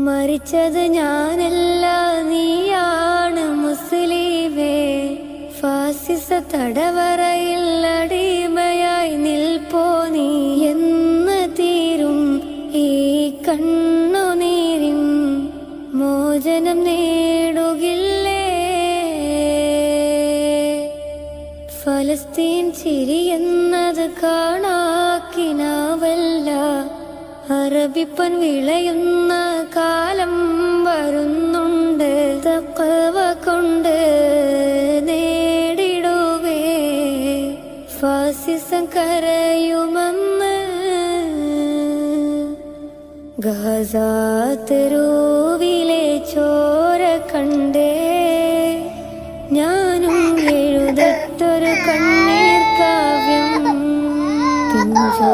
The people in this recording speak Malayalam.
മരിച്ചത് ഞാനല്ല, നീയാണ് മുസ്ലിമേ. ഫാസിസ തടവറയിൽ അടിമയായി നിൽപ്പോ നീ. എന്ന് തീരും ഈ കണ്ണുനീരിൻ മോചനം നേടുകില്ലേ? ഫലസ്തീൻ ചിരിയെന്നത് കാണാക്കിനാവല്ല, അറബിപ്പൻ വിളയുന്ന കാലം വരുന്നുണ്ട്. തഖ്വ കൊണ്ട് നേടിടുവേ ഫാസിസം കരയുമെന്ന്. ഗാസ തെരുവിലെ ചോര കണ്ടേ ഞാനും എഴുതത്തൊരു കണ്ണീർ കാവ്യം. പിഞ്ചോ